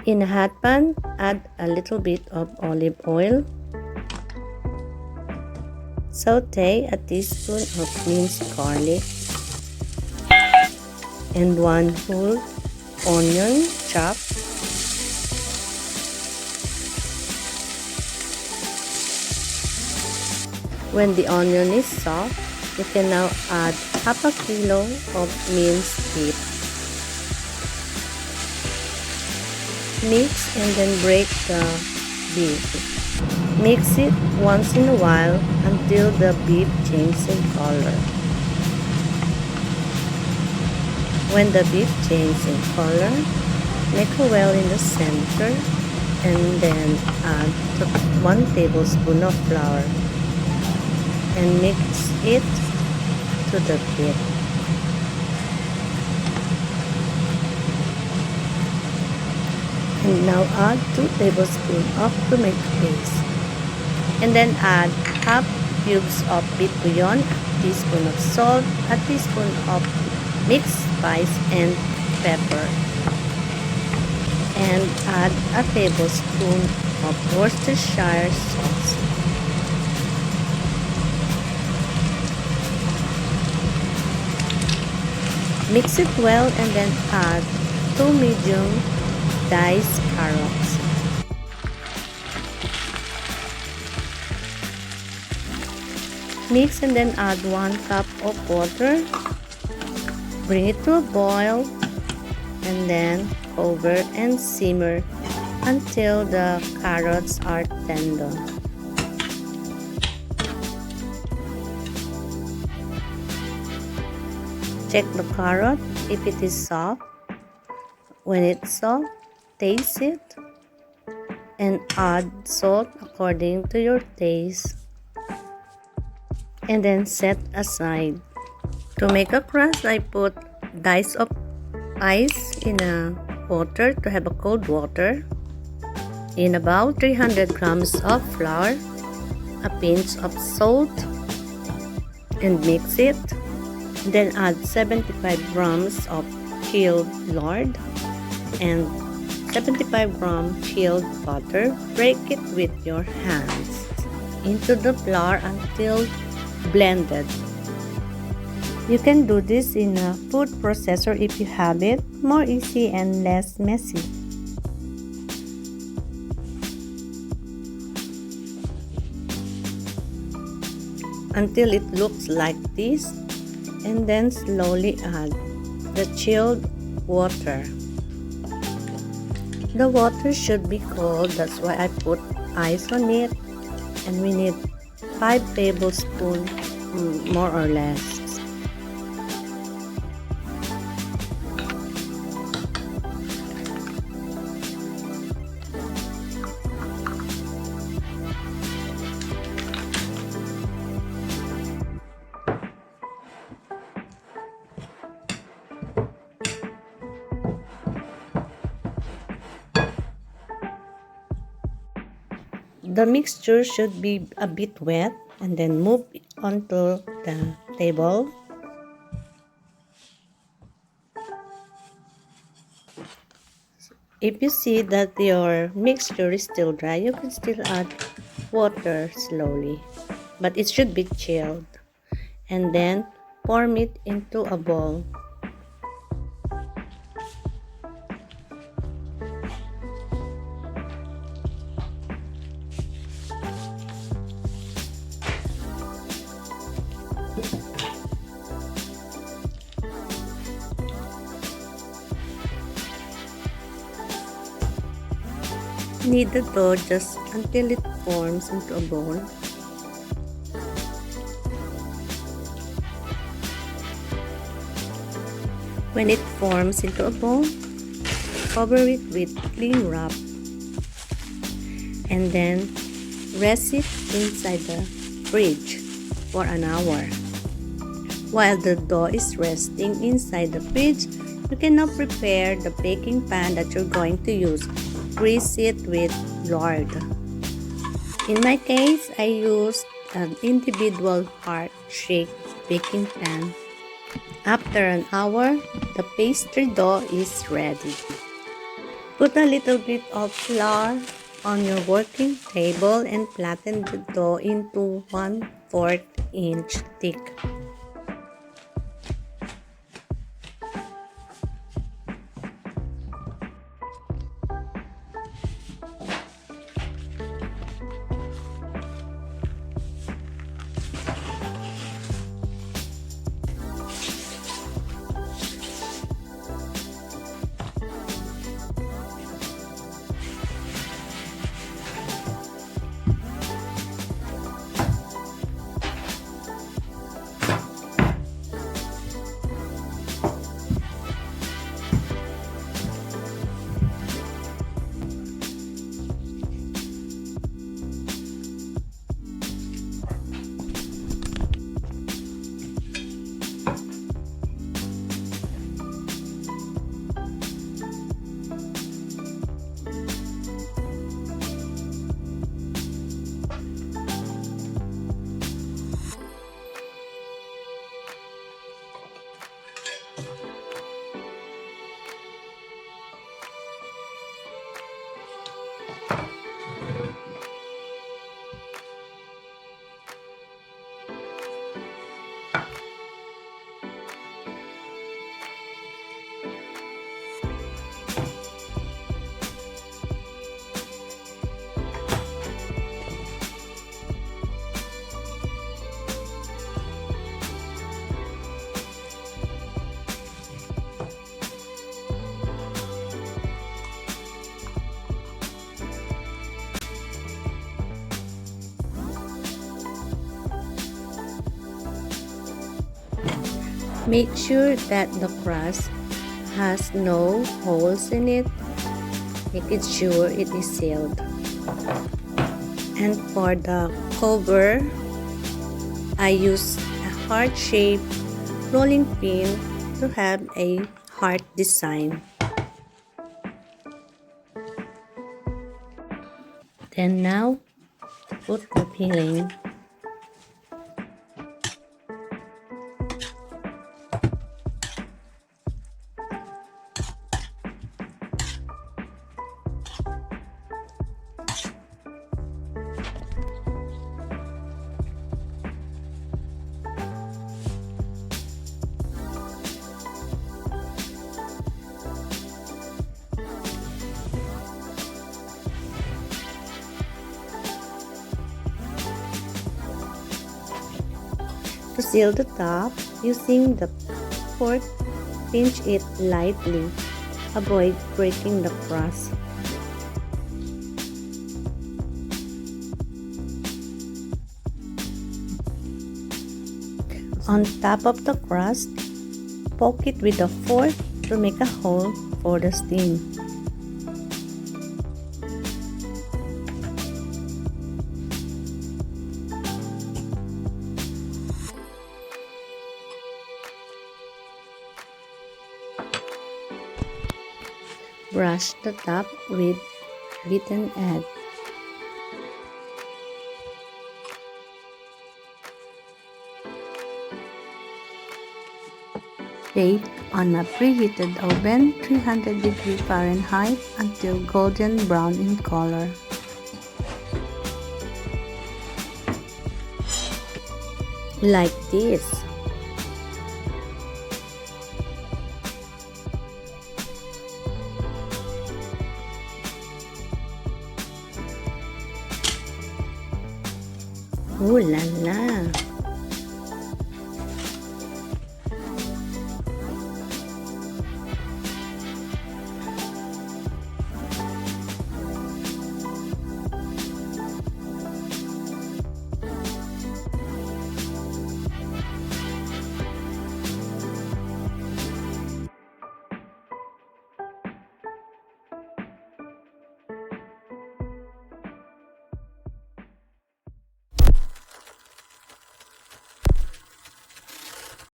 In a hot pan, add a little bit of olive oil. Saute a teaspoon of minced garlic and 1 whole onion chopped. When the onion is soft, you can now add half a kilo of minced beef. Mix and then break the beef. Mix it once in a while until the beef changes in color. When the beef changes in color, make a well in the center and then add 1 tablespoon of flour and mix it to the beef. And now add 2 tablespoons of tomato paste. And then add half cubes of beef bouillon, a teaspoon of salt, a teaspoon of mixed spice and pepper. And add a tablespoon of Worcestershire sauce. Mix it well and then add 2 medium diced carrots. Mix and then add 1 cup of water. Bring it to a boil and then cover and simmer until the carrots are tender. Check the carrot if it is soft. When it's soft, taste it and add salt according to your taste. And then set aside. To make a crust, I put dice of ice in a water to have a cold water. In about 300 grams of flour, a pinch of salt, and mix it. Then add 75 grams of chilled lard and 75 grams chilled butter. Break it with your hands into the flour until blended. You can do this in a food processor if you have it, more easy and less messy. Until it looks like this, and then slowly add the chilled water. The water should be cold, that's why I put ice on it, and we need 5 tablespoons more or less. The mixture should be a bit wet and then move onto the table. If you see that your mixture is still dry, you can still add water slowly, but it should be chilled. And then form it into a ball. Knead the dough just until it forms into a ball. When it forms into a ball, cover it with cling wrap and then rest it inside the fridge for an hour. While the dough is resting inside the fridge, you can now prepare the baking pan that you're going to use. Grease it with lard. In my case, I used an individual heart-shaped baking pan. After an hour, the pastry dough is ready. Put a little bit of flour on your working table and flatten the dough into 1/4 inch thick. Make sure that the crust has no holes in it. Make it sure it is sealed. And for the cover, I use a heart-shaped rolling pin to have a heart design. Then now, put the filling. To seal the top, using the fork, pinch it lightly. Avoid breaking the crust. On top of the crust, poke it with a fork to make a hole for the steam. Brush the top with beaten egg. Bake on a preheated oven 300° Fahrenheit until golden brown in color. Like this. Ooh la la!